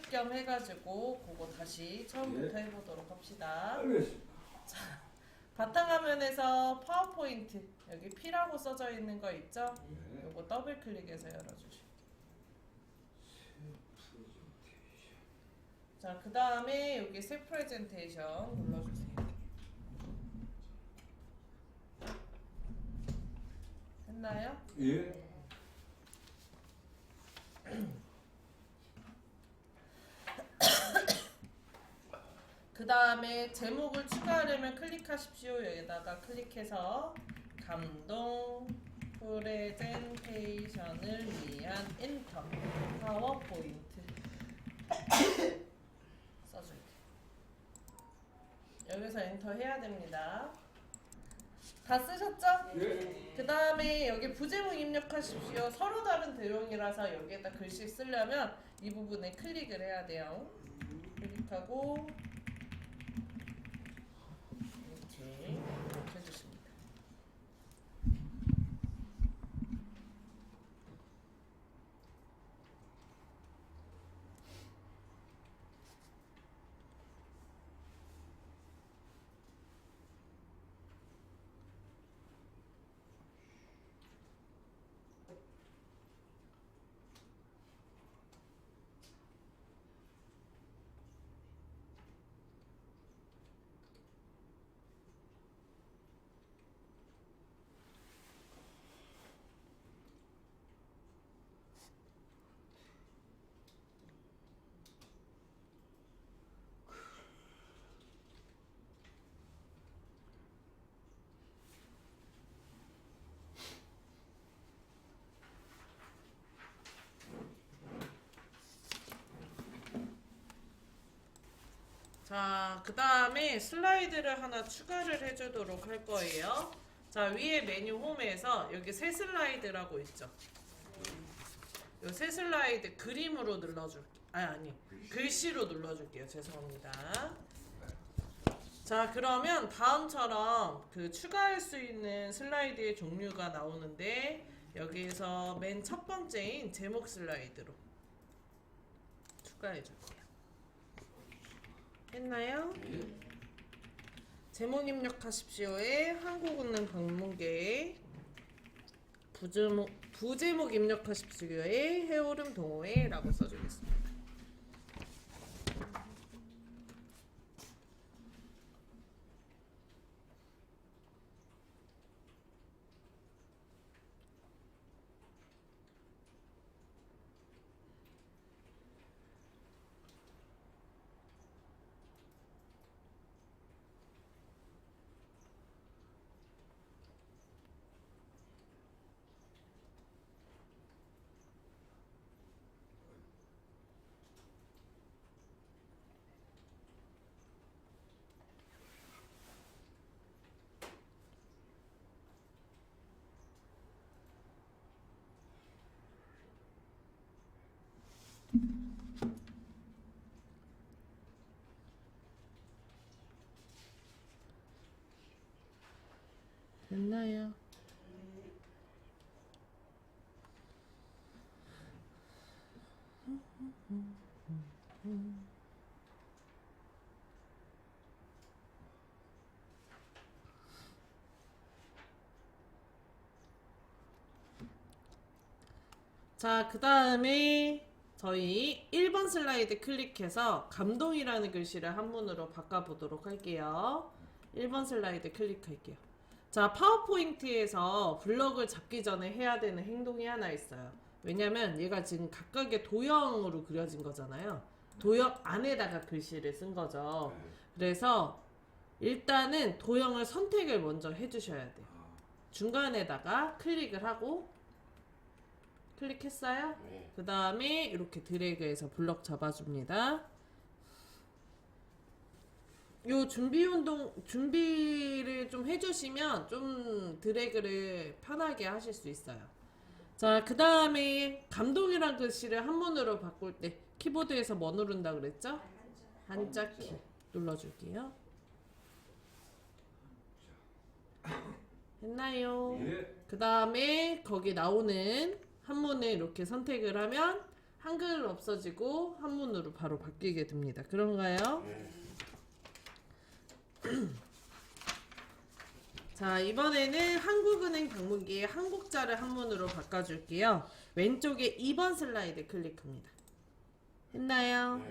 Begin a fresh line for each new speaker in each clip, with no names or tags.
겸 해가지고 그거 다시 처음부터 해보도록 합시다.
알겠습니다.
바탕화면에서 파워포인트 여기 P라고 써져 있는 거 있죠?
네.
요거 더블 클릭해서 열어주시고. 자, 그 다음에 여기 새 프레젠테이션 눌러주세요. 했나요?
예.
그 다음에 제목을 추가하려면 클릭하십시오. 여기다가 클릭해서 감동 프레젠테이션을 위한 엔터 파워포인트 써줄게요. 여기서 엔터 해야 됩니다. 다 쓰셨죠?
예.
그 다음에 여기 부제목 입력하십시오. 서로 다른 대용이라서 여기에다 글씨 쓰려면 이 부분에 클릭을 해야 돼요. 클릭하고 이렇게 해주십니다. 자, 그 다음에 슬라이드를 하나 추가를 해주도록 할 거예요. 자, 위에 메뉴 홈에서 여기 새 슬라이드라고 있죠. 요 새 슬라이드 그림으로 눌러줄게요. 아니, 글씨로 눌러줄게요. 죄송합니다. 자, 그러면 다음처럼 그 추가할 수 있는 슬라이드의 종류가 나오는데 여기에서 맨 첫 번째인 제목 슬라이드로 추가해 줄게요. 했나요? 제목 입력하십시오에 한국 웃는 방문객 부제목 입력하십시오에 해오름 동호회라고 써주겠습니다. 됐나요? 자, 그 다음에 저희 1번 슬라이드 클릭해서 감동이라는 글씨를 한문으로 바꿔보도록 할게요. 1번 슬라이드 클릭할게요. 자, 파워포인트에서 블럭을 잡기 전에 해야 되는 행동이 하나 있어요. 왜냐면 얘가 지금 각각의 도형으로 그려진 거잖아요. 도형 안에다가 글씨를 쓴 거죠. 그래서 일단은 도형을 선택을 먼저 해주셔야 돼요. 중간에다가 클릭을 하고 클릭했어요?
네.
그 다음에 이렇게 드래그해서 블럭 잡아줍니다. 요 준비를 좀 해주시면 좀 드래그를 편하게 하실 수 있어요. 자, 그 다음에 감동이란 글씨를 한문으로 바꿀 때 키보드에서 뭐 누른다 그랬죠? 한자키 눌러줄게요. 했나요?
예.
그 다음에 거기 나오는 한문을 이렇게 선택을 하면 한글은 없어지고 한문으로 바로 바뀌게 됩니다. 그런가요? 자, 이번에는 한국은행 방문기의 한국자를 한문으로 바꿔줄게요. 왼쪽에 2번 슬라이드 클릭합니다. 했나요?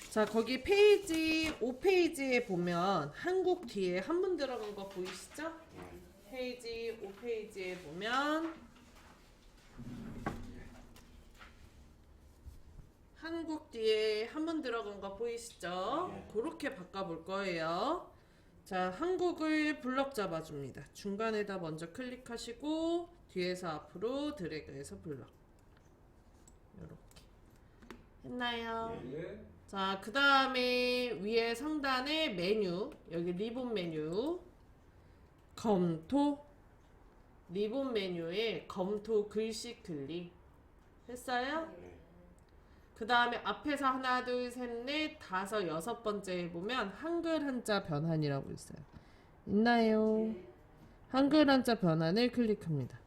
자, 거기 페이지 5페이지에 보면 한국 뒤에 한문 들어간 거 보이시죠? 페이지 5페이지에 보면 한국 뒤에 한문 들어간 거 보이시죠? 그렇게 바꿔볼 거예요. 자, 한국을 블럭 잡아줍니다. 중간에다 먼저 클릭하시고 뒤에서 앞으로 드래그해서 블럭. 이렇게 했나요? 자, 그 다음에 위에 상단에 메뉴, 여기 리본 메뉴, 검토, 리본 메뉴에 검토 글씨 클릭 했어요? 그 다음에 앞에서 하나, 둘, 셋, 넷, 다섯, 여섯 번째에 보면 한글 한자 변환이라고 있어요. 있나요? 한글 한자 변환을 클릭합니다.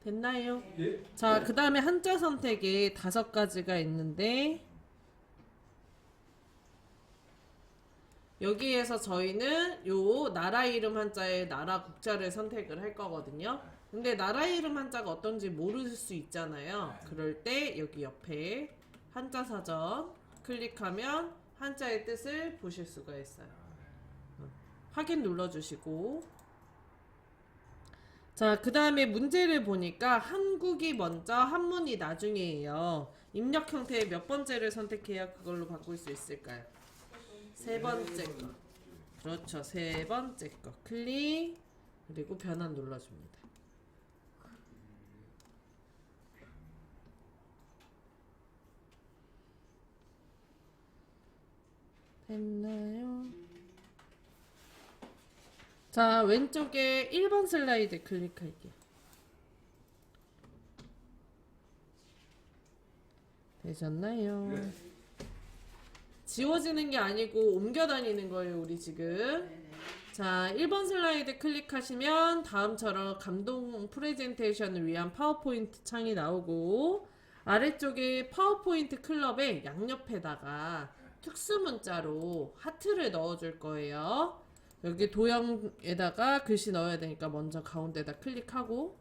됐나요?
예.
자, 그 다음에 한자 선택에 5가지가 있는데 여기에서 저희는 요 나라 이름 한자에 나라 국자를 선택을 할 거거든요. 근데 나라 이름 한자가 어떤지 모를 수 있잖아요. 그럴 때 여기 옆에 한자 사전 클릭하면 한자의 뜻을 보실 수가 있어요. 확인 눌러주시고, 자, 그 다음에 문제를 보니까 한국이 먼저 한문이 나중이에요. 입력 형태의 몇 번째를 선택해야 그걸로 바꿀 수 있을까요? 세 번째 거. 그렇죠. 세 번째 거 클릭, 그리고 변환 눌러줍니다. 됐나요? 자, 왼쪽에 1번 슬라이드 클릭할게요. 되셨나요? 지워지는 게 아니고 옮겨 다니는 거예요, 우리 지금. 자, 1번 슬라이드 클릭하시면 다음처럼 감동 프레젠테이션을 위한 파워포인트 창이 나오고, 아래쪽에 파워포인트 클럽의 양옆에다가 특수 문자로 하트를 넣어줄 거예요. 여기 도형에다가 글씨 넣어야 되니까 먼저 가운데다 클릭하고,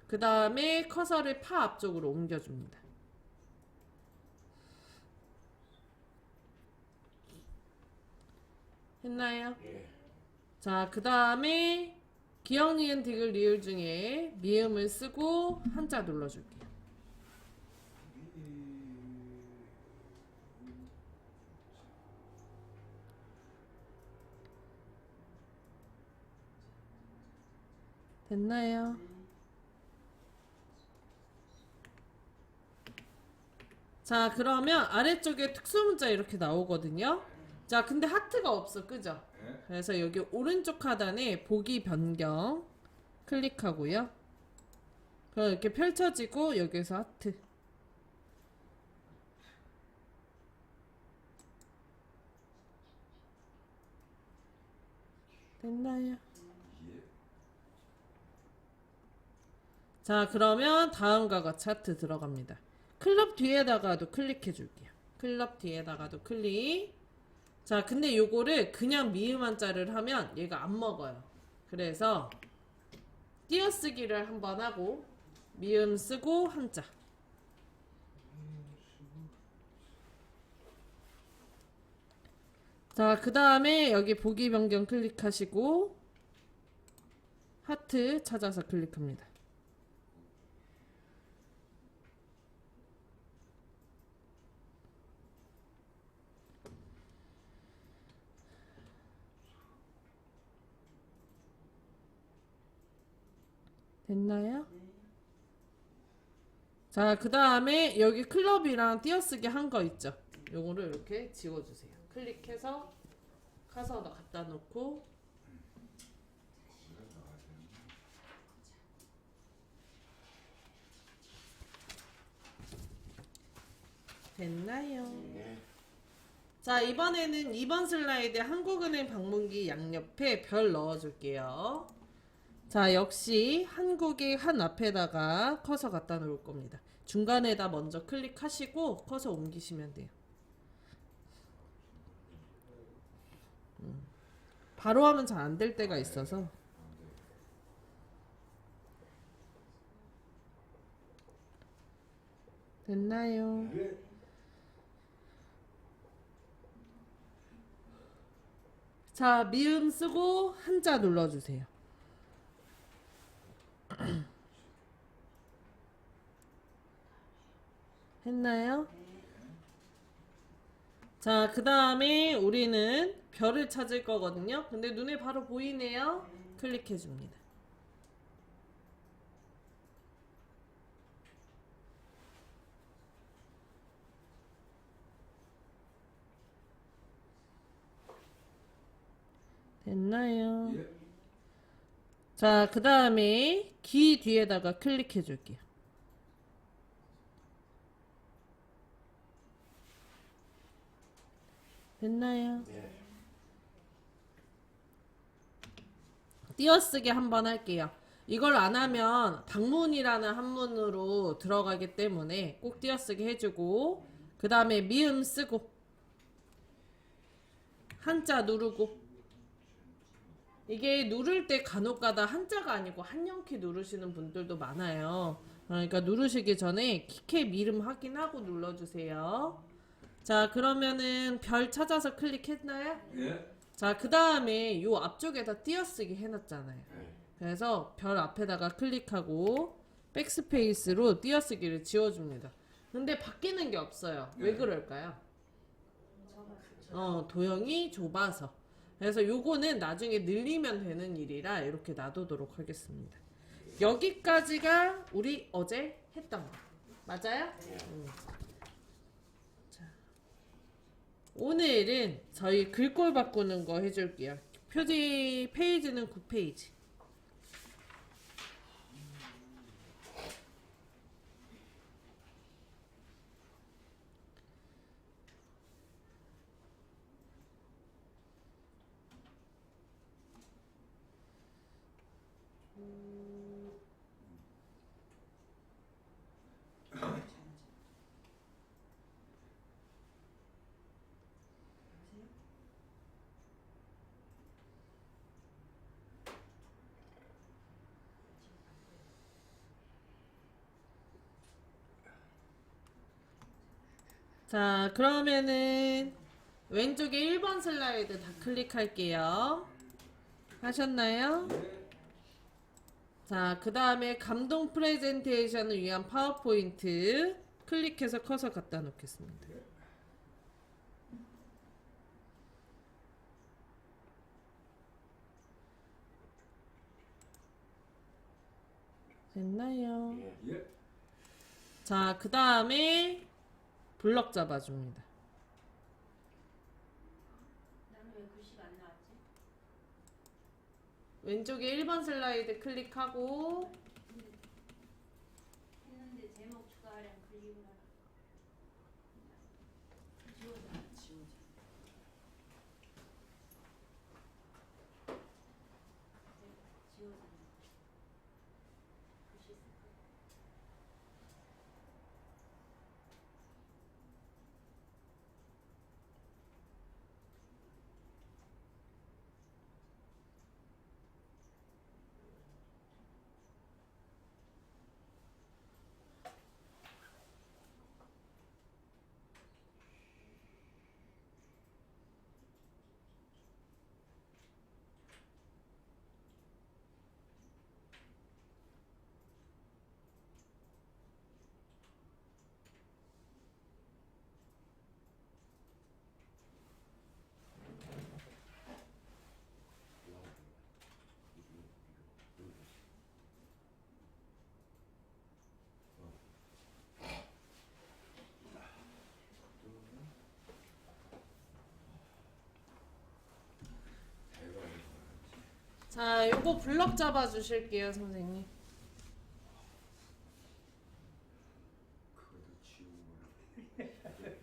그 다음에 커서를 파 앞쪽으로 옮겨줍니다. 했나요? 자, 그 다음에 기역, 니은, 디귿, 리을 중에 미음을 쓰고 한자 눌러줄게요. 됐나요? 자, 그러면 아래쪽에 특수문자 이렇게 나오거든요. 자, 근데 하트가 없어, 그죠? 그래서 여기 오른쪽 하단에 보기 변경 클릭하고요. 그럼 이렇게 펼쳐지고 여기서 하트. 됐나요? 자, 그러면 다음과 같이 하트 들어갑니다. 클럽 뒤에다가도 클릭해 줄게요. 클럽 뒤에다가도 클릭. 자, 근데 요거를 그냥 미음 한자를 하면 얘가 안 먹어요. 그래서 띄어쓰기를 한번 하고 미음 쓰고 한자. 자, 그 다음에 여기 보기 변경 클릭하시고 하트 찾아서 클릭합니다. 됐나요? 자, 그 다음에 여기 클럽이랑 띄어쓰기 한 거 있죠? 요거를 이렇게 지워주세요. 클릭해서 카서도 갖다 놓고 됐나요?
네.
자, 이번에는 2번 슬라이드 한국은행 방문기 양옆에 별 넣어줄게요. 자, 역시 한국의 한 앞에다가 커서 갖다 놓을 겁니다. 중간에다 먼저 클릭하시고 커서 옮기시면 돼요. 바로 하면 잘 안 될 때가 있어서. 됐나요?
네.
자, 미음 쓰고 한자 눌러주세요. 했나요? 자, 그 다음에 우리는 별을 찾을 거거든요. 근데 눈에 바로 보이네요. 클릭해 줍니다. 됐나요?
예.
자, 그 다음에 기 뒤에다가 클릭해 줄게요. 됐나요?
네.
띄어쓰기 한번 할게요. 이걸 안 하면 방문이라는 한문으로 들어가기 때문에 꼭 띄어쓰기 해주고, 그 다음에 미음 쓰고 한자 누르고. 이게 누를 때 간혹가다 한자가 아니고 한영키 누르시는 분들도 많아요. 그러니까 누르시기 전에 키케 미름 확인하고 눌러주세요. 자, 그러면은 별 찾아서 클릭했나요?
예.
자, 그 다음에 요 앞쪽에다 띄어쓰기 해놨잖아요.
네.
그래서 별 앞에다가 클릭하고 백스페이스로 띄어쓰기를 지워줍니다. 근데 바뀌는 게 없어요. 왜
네.
그럴까요? 도형이 좁아서. 그래서 요거는 나중에 늘리면 되는 일이라 이렇게 놔두도록 하겠습니다. 여기까지가 우리 어제 했던 거. 맞아요? 자, 오늘은 저희 글꼴 바꾸는 거 해줄게요. 표지 페이지는 9페이지. 자, 그러면은 왼쪽에 1번 슬라이드 다 클릭할게요. 하셨나요? 자, 그 다음에 감동 프레젠테이션을 위한 파워포인트 클릭해서 커서 갖다 놓겠습니다. 됐나요?
예.
자, 그 다음에 블럭 잡아줍니다.
나는 왜 글씨가 안 나왔지?
왼쪽에 1번 슬라이드 클릭하고
했는데 제목 추가하려면 클릭을 하라. 지워져. 지워져. 글씨 쓸 거.
자, 요거 블럭 잡아주실게요, 선생님.
그것도 지우고.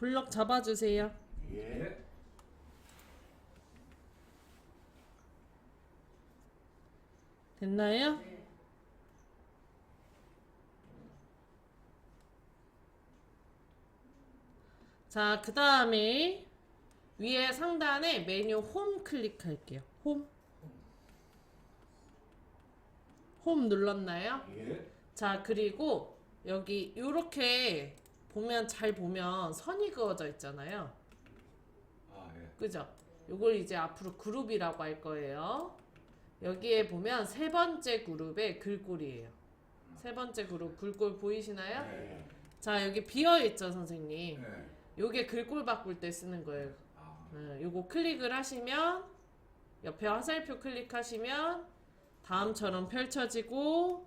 블럭 잡아주세요.
예.
됐나요?
네.
자, 그 다음에 위에 상단에 메뉴 홈 클릭할게요. 홈. 홈 눌렀나요?
예.
자, 그리고 여기 요렇게 보면 잘 보면 선이 그어져 있잖아요.
아, 예.
그죠? 요걸 이제 앞으로 그룹이라고 할 거예요. 여기에 보면 세 번째 그룹의 글꼴이에요. 세 번째 그룹 글꼴 보이시나요?
네.
자, 여기 비어 있죠, 선생님.
네.
요게 글꼴 바꿀 때 쓰는 거예요.
아,
요거 클릭을 하시면 옆에 화살표 클릭하시면 다음처럼 펼쳐지고,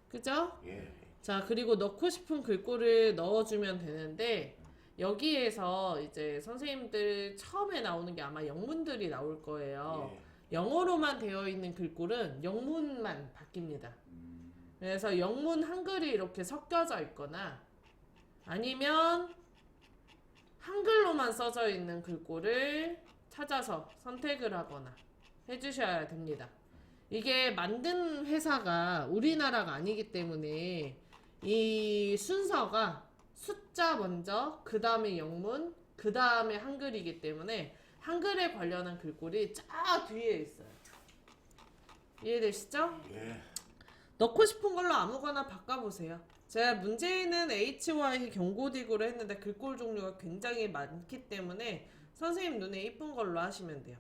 그죠?
예.
자, 그리고 넣고 싶은 글꼴을 넣어주면 되는데 여기에서 이제 선생님들 처음에 나오는 게 아마 영문들이 나올 거예요.
예.
영어로만 되어 있는 글꼴은 영문만 바뀝니다.
음.
그래서 영문 한글이 이렇게 섞여져 있거나 아니면 한글로만 써져 있는 글꼴을 찾아서 선택을 하거나 해주셔야 됩니다. 이게 만든 회사가 우리나라가 아니기 때문에 이 순서가 숫자 먼저, 그 다음에 영문, 그 다음에 한글이기 때문에 한글에 관련한 글꼴이 쫙 뒤에 있어요. 이해되시죠?
예.
넣고 싶은 걸로 아무거나 바꿔보세요. 제가 문제는 HY 경고딕으로 했는데 글꼴 종류가 굉장히 많기 때문에 선생님 눈에 이쁜 걸로 하시면 돼요.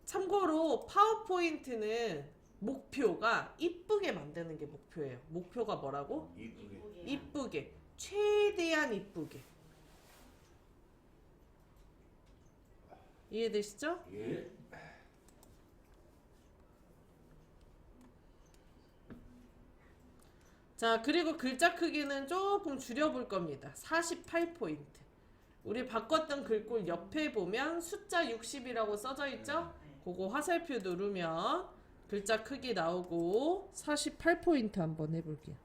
참고로 파워포인트는 목표가 이쁘게 만드는 게 목표예요. 목표가 뭐라고?
이쁘게.
이쁘게. 최대한 이쁘게. 이해되시죠?
예.
자, 그리고 글자 크기는 조금 줄여볼 겁니다. 48포인트. 우리 바꿨던 글꼴 옆에 보면 숫자 60이라고 써져 있죠? 그거 화살표 누르면 글자 크기 나오고 48포인트 한번 해볼게요.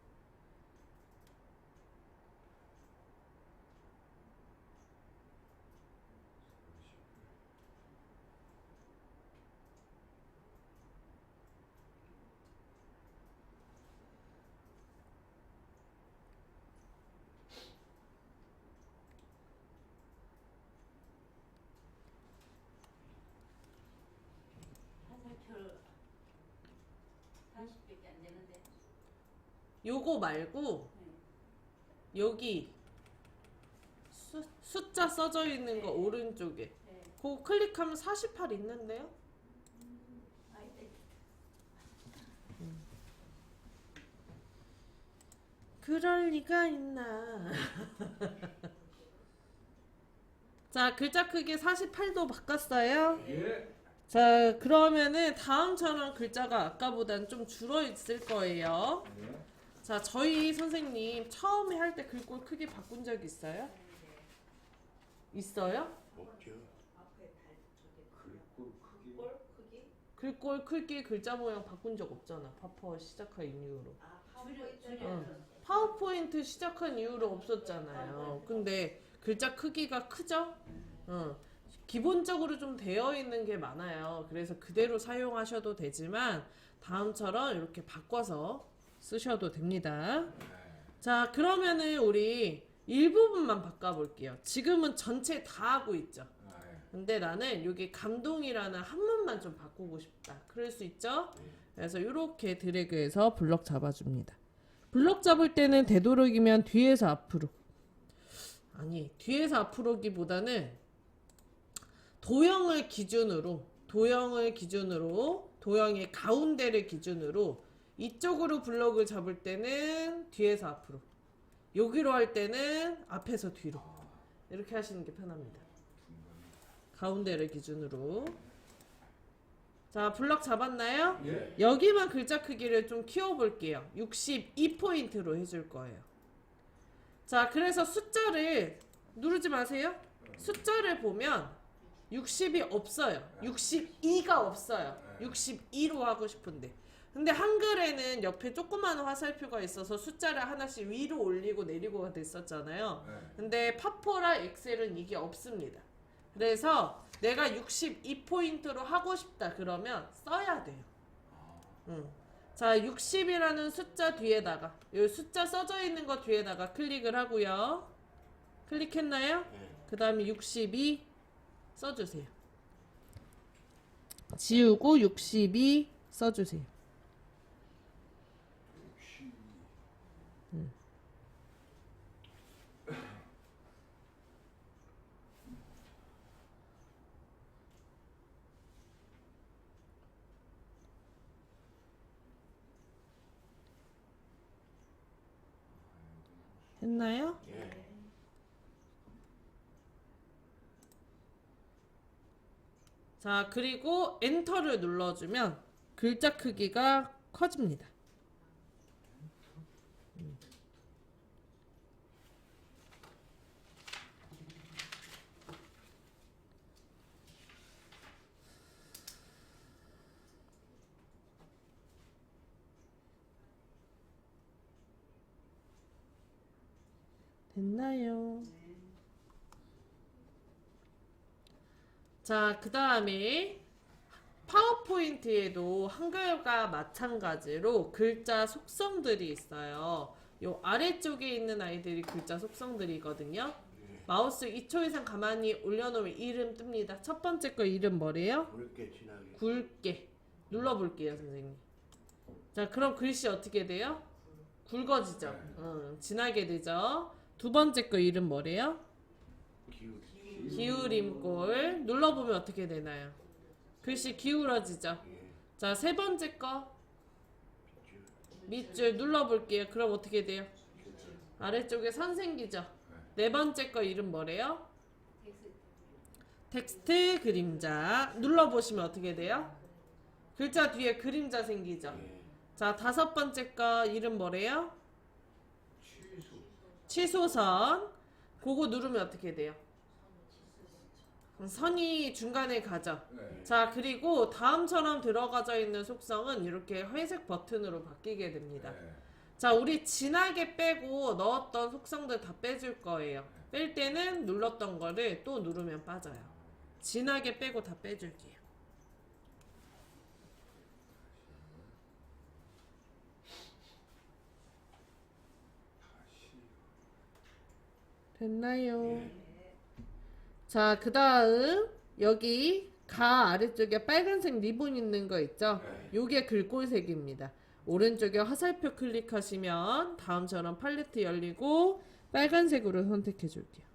화살표 40밖에 안 되는데.
요거 말고
네.
여기 숫자 써져 있는 거 오른쪽에
네.
그거 클릭하면 48 있는데요?
아이들.
그럴 리가 있나. 자, 글자 크기 48도 바꿨어요.
예.
자, 그러면은 다음처럼 글자가 아까보단 좀 줄어 있을 거예요.
예.
자, 저희 선생님 처음에 할 때 글꼴 크기 바꾼 적 있어요? 있어요?
없죠. 글꼴 크기.
꼴 크기?
글꼴 크기 글자 모양 바꾼 적 없잖아. 파퍼 시작한 이후로.
아
줄여.
파워포인트는
파워포인트 시작한 이후로 없었잖아요. 근데 글자 크기가 크죠? 기본적으로 좀 되어 있는 게 많아요. 그래서 그대로 사용하셔도 되지만 다음처럼 이렇게 바꿔서 쓰셔도 됩니다. 자, 그러면은 우리 일부분만 바꿔볼게요. 지금은 전체 다 하고 있죠.
아, 예.
근데 나는 여기 감동이라는 한문만 좀 바꾸고 싶다. 그럴 수 있죠? 그래서 이렇게 드래그해서 블럭 잡아줍니다. 블럭 잡을 때는 되도록이면 뒤에서 앞으로. 아니, 뒤에서 앞으로기보다는 도형의 도형의 가운데를 기준으로 이쪽으로 블럭을 잡을 때는 뒤에서 앞으로, 여기로 할 때는 앞에서 뒤로 이렇게 하시는 게 편합니다. 가운데를 기준으로. 자, 블럭 잡았나요?
예.
여기만 글자 크기를 좀 키워볼게요. 62포인트로 해줄 거예요. 자, 그래서 숫자를 누르지 마세요. 숫자를 보면 60이 없어요. 62가 없어요. 62로 하고 싶은데. 근데 한글에는 옆에 조그마한 화살표가 있어서 숫자를 하나씩 위로 올리고 내리고가 됐었잖아요.
네.
근데 파포라 엑셀은 이게 없습니다. 그래서 내가 62포인트로 하고 싶다 그러면 써야 돼요. 자, 60이라는 숫자 뒤에다가 이 숫자 써져 있는 거 뒤에다가 클릭을 하고요. 클릭했나요? 그 다음에 62 써주세요. 지우고 62 써주세요. 했나요? 자, 그리고 엔터를 눌러주면 글자 크기가 커집니다. 됐나요? 자, 그 다음에 파워포인트에도 한글과 마찬가지로 글자 속성들이 있어요. 요 아래쪽에 있는 아이들이 글자 속성들이거든요. 마우스 2초 이상 가만히 올려놓으면 이름 뜹니다. 첫 번째 거 이름 뭐래요?
굵게 진하게.
굵게. 눌러볼게요, 선생님. 자, 그럼 글씨 어떻게 돼요? 굵어지죠. 진하게 되죠. 두 번째 거 이름 뭐래요? 기울임꼴. 눌러보면 어떻게 되나요? 글씨 기울어지죠. 자, 세 번째 거 밑줄 눌러볼게요. 그럼 어떻게 돼요? 아래쪽에 선 생기죠. 네 번째 거 이름 뭐래요? 텍스트 그림자. 눌러보시면 어떻게 돼요? 글자 뒤에 그림자 생기죠. 자, 다섯 번째 거 이름 뭐래요? 취소선. 그거 누르면 어떻게 돼요? 선이 중간에 가죠.
네.
자, 그리고 다음처럼 들어가져 있는 속성은 이렇게 회색 버튼으로 바뀌게 됩니다.
네.
자, 우리 진하게 빼고 넣었던 속성들 다 빼줄 거예요. 뺄 때는 눌렀던 거를 또 누르면 빠져요. 진하게 빼고 다 빼줄게요. 됐나요? 자, 그 다음 여기 가 아래쪽에 빨간색 리본 있는 거 있죠? 요게 글꼴색입니다. 오른쪽에 화살표 클릭하시면 다음처럼 팔레트 열리고 빨간색으로 선택해 줄게요.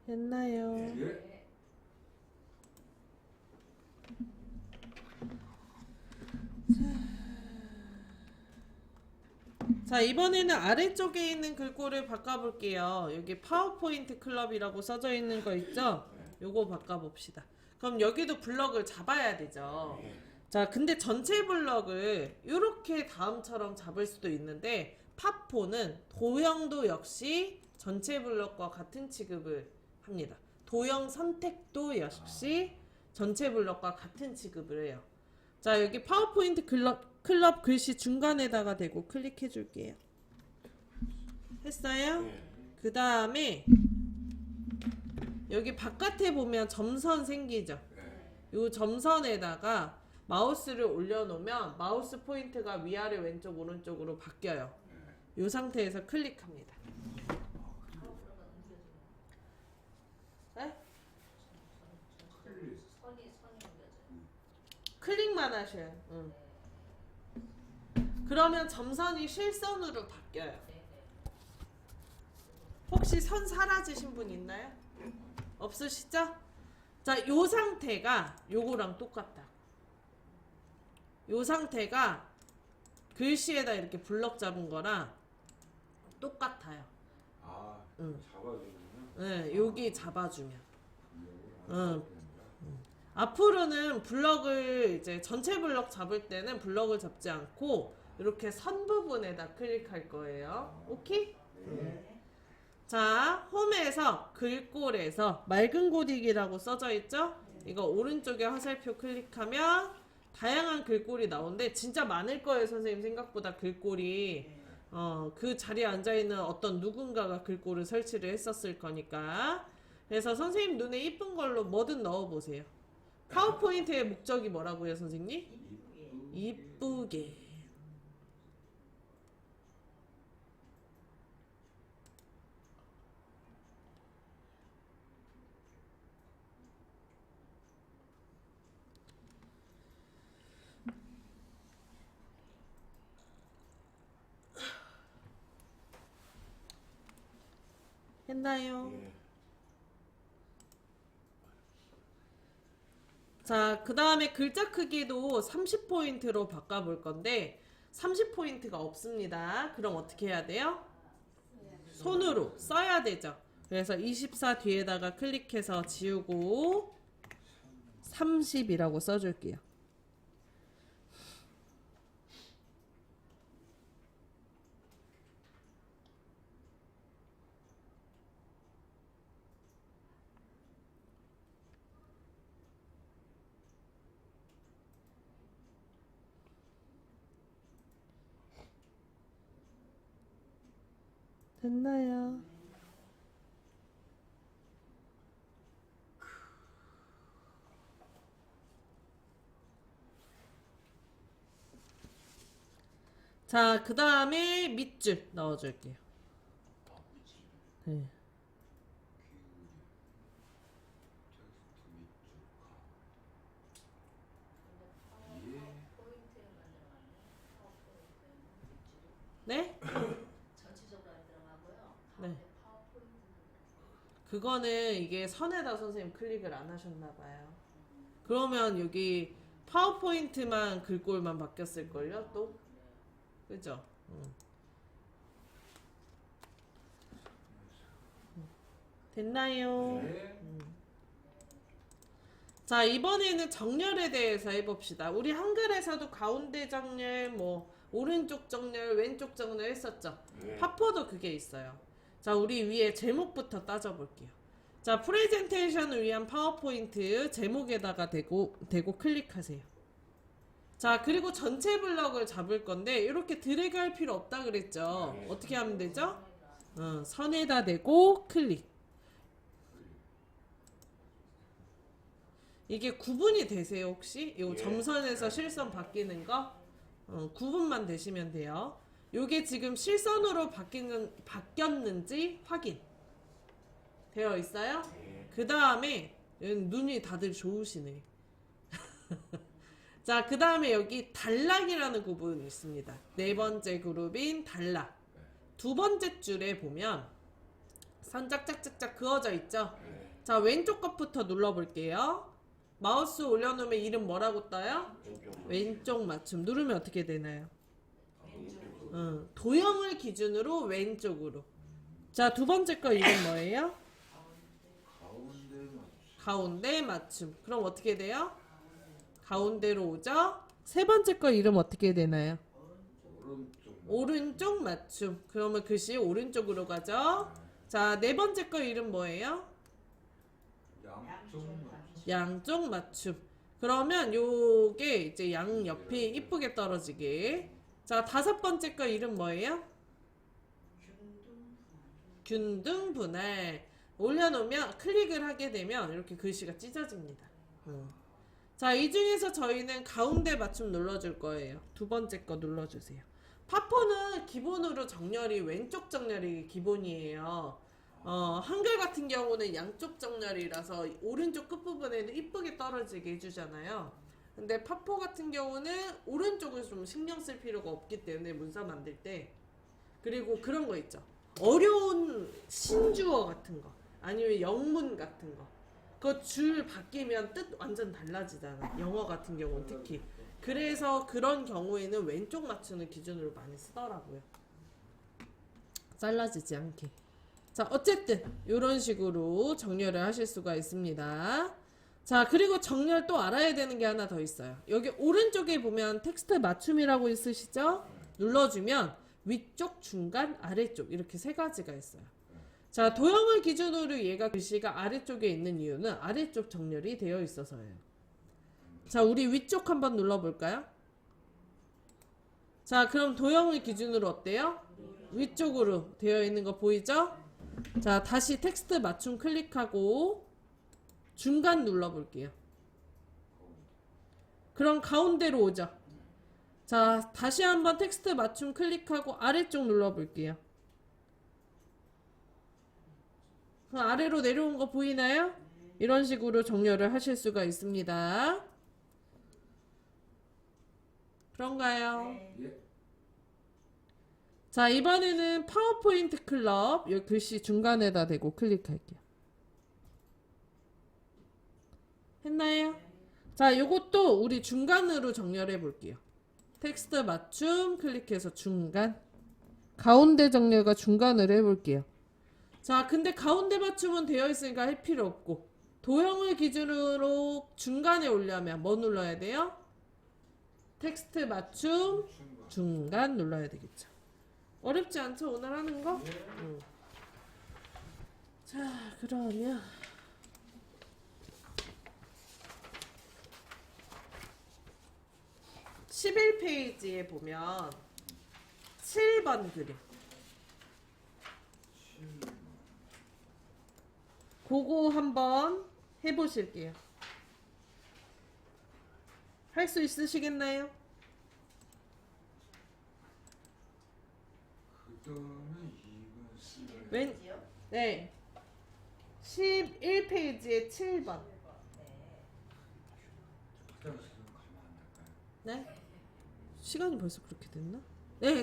됐나요?
예.
자, 이번에는 아래쪽에 있는 글꼴을 바꿔볼게요. 여기 파워포인트 클럽이라고 써져 있는 거 있죠? 요거 바꿔봅시다. 그럼 여기도 블럭을 잡아야 되죠. 자, 근데 전체 블럭을 이렇게 다음처럼 잡을 수도 있는데 파포는 도형도 역시 전체 블럭과 같은 취급을 합니다. 도형 선택도 역시 전체 블럭과 같은 취급을 해요. 자, 여기 파워포인트 클럽 글씨 중간에다가 대고 클릭해 줄게요. 했어요? 그 다음에 여기 바깥에 보면 점선 생기죠? 이 점선에다가 마우스를 올려놓으면 마우스 포인트가 위아래 왼쪽 오른쪽으로 바뀌어요. 이 상태에서 클릭합니다. 네? 클릭만 하셔요. 그러면 점선이 실선으로 바뀌어요. 혹시 선 사라지신 분 있나요? 없으시죠? 자, 요 상태가 요거랑 똑같다. 요 상태가 글씨에다 이렇게 블럭 잡은 거랑 똑같아요.
아,
응.
잡아주는구나.
네, 여기 잡아주면. 앞으로는 블럭을 이제 전체 블럭 잡을 때는 블럭을 잡지 않고 이렇게 선 부분에다 클릭할 거예요. 오케이? 자, 홈에서 글꼴에서 맑은 고딕이라고 써져 있죠? 이거 오른쪽에 화살표 클릭하면 다양한 글꼴이 나오는데 진짜 많을 거예요, 선생님. 생각보다 글꼴이. 그 자리에 앉아있는 어떤 누군가가 글꼴을 설치를 했었을 거니까. 그래서 선생님 눈에 이쁜 걸로 뭐든 넣어보세요. 파워포인트의 목적이 뭐라고요, 선생님? 이쁘게. 했나요?
예.
자, 그 다음에 글자 크기도 30포인트로 바꿔볼 건데 30포인트가 없습니다. 그럼 어떻게 해야 돼요? 손으로 써야 되죠. 그래서 24 뒤에다가 클릭해서 지우고 30이라고 써줄게요. 됐나요? 자, 그 다음에 밑줄 넣어줄게요. 네. 네?
전체적으로 안 들어가고요.
네.
파워포인트.
그거는 이게 선에다 선생님 클릭을 안 하셨나봐요. 그러면 여기 파워포인트만 글꼴만 바뀌었을걸요, 또? 그죠? 됐나요?
네.
자, 이번에는 정렬에 대해서 해봅시다. 우리 한글에서도 가운데 정렬, 뭐 오른쪽 정렬, 왼쪽 정렬 했었죠.
네.
파포도 그게 있어요. 자, 우리 위에 제목부터 따져볼게요. 자, 프레젠테이션을 위한 파워포인트 제목에다가 대고 클릭하세요. 자, 그리고 전체 블럭을 잡을 건데 이렇게 드래그 할 필요 없다 그랬죠. 어떻게 하면 되죠? 선에다 대고 클릭. 이게 구분이 되세요, 혹시? 요
예.
점선에서 실선 바뀌는 거? 구분만 되시면 돼요. 요게 지금 실선으로 바뀌었는지 확인 되어 있어요?
예.
그 다음에 눈이 다들 좋으시네. 자, 그 다음에 여기 단락이라는 구분이 있습니다. 네 번째 그룹인 단락. 두 번째 줄에 보면 선 짝짝짝짝 그어져 있죠?
네.
자, 왼쪽 것부터 눌러볼게요. 마우스 올려놓으면 이름 뭐라고 떠요? 왼쪽 맞춤. 누르면 어떻게 되나요? 도형을 기준으로 왼쪽으로. 자, 두 번째 거 이름 뭐예요? 가운데 맞춤. 그럼 어떻게 돼요? 가운데로 오죠? 세 번째 거 이름 어떻게 되나요? 오른쪽 맞춤. 그러면 글씨 오른쪽으로 가죠? 자, 네 번째 거 이름 뭐예요? 양쪽 맞춤. 그러면 요게 이제 양 옆이 이쁘게 떨어지게. 자, 다섯 번째 거 이름 뭐예요? 균등 분할. 올려놓으면 클릭을 하게 되면 이렇게 글씨가 찢어집니다. 자, 이 중에서 저희는 가운데 맞춤 눌러줄 거예요. 두 번째 거 눌러주세요. 파포는 기본으로 정렬이 왼쪽 정렬이 기본이에요. 한글 같은 경우는 양쪽 정렬이라서 오른쪽 끝부분에는 이쁘게 떨어지게 해주잖아요. 근데 파포 같은 경우는 오른쪽을 좀 신경 쓸 필요가 없기 때문에 문서 만들 때. 그리고 그런 거 있죠. 어려운 신주어 같은 거 아니면 영문 같은 거 그 줄 바뀌면 뜻 완전 달라지잖아. 영어 같은 경우는 특히. 그래서 그런 경우에는 왼쪽 맞추는 기준으로 많이 쓰더라고요. 잘라지지 않게. 자, 어쨌든 이런 식으로 정렬을 하실 수가 있습니다. 자, 그리고 정렬 또 알아야 되는 게 하나 더 있어요. 여기 오른쪽에 보면 텍스트 맞춤이라고 있으시죠? 눌러주면 위쪽, 중간, 아래쪽 이렇게 세 가지가 있어요. 자, 도형을 기준으로 얘가 글씨가 아래쪽에 있는 이유는 아래쪽 정렬이 되어 있어서예요. 자, 우리 위쪽 한번 눌러볼까요? 자, 그럼 도형을 기준으로 어때요? 위쪽으로 되어 있는 거 보이죠? 자, 다시 텍스트 맞춤 클릭하고 중간 눌러볼게요. 그럼 가운데로 오죠. 자, 다시 한번 텍스트 맞춤 클릭하고 아래쪽 눌러볼게요. 그럼 아래로 내려온 거 보이나요? 이런 식으로 정렬을 하실 수가 있습니다. 그런가요?
네.
예.
자, 이번에는 파워포인트 클럽 여기 글씨 중간에다 대고 클릭할게요. 했나요? 자, 요것도 우리 중간으로 정렬해 볼게요. 텍스트 맞춤 클릭해서 중간. 가운데 정렬과 중간으로 해볼게요. 자, 근데 가운데 맞춤은 되어 있으니까 할 필요 없고 도형을 기준으로 중간에 오려면 뭐 눌러야 돼요? 텍스트 맞춤 중간 눌러야 되겠죠. 어렵지 않죠? 오늘 하는 거? 응. 자, 그러면 11페이지에 보면 7번 그림. 그거 한번 해보실게요. 할 수 있으시겠나요?
그다음에 이건 쓰레기.
왼,
지요?
네. 11페이지에 7번.
화장실은 가면 안 될까요?
네? 시간이 벌써 그렇게 됐나? 네,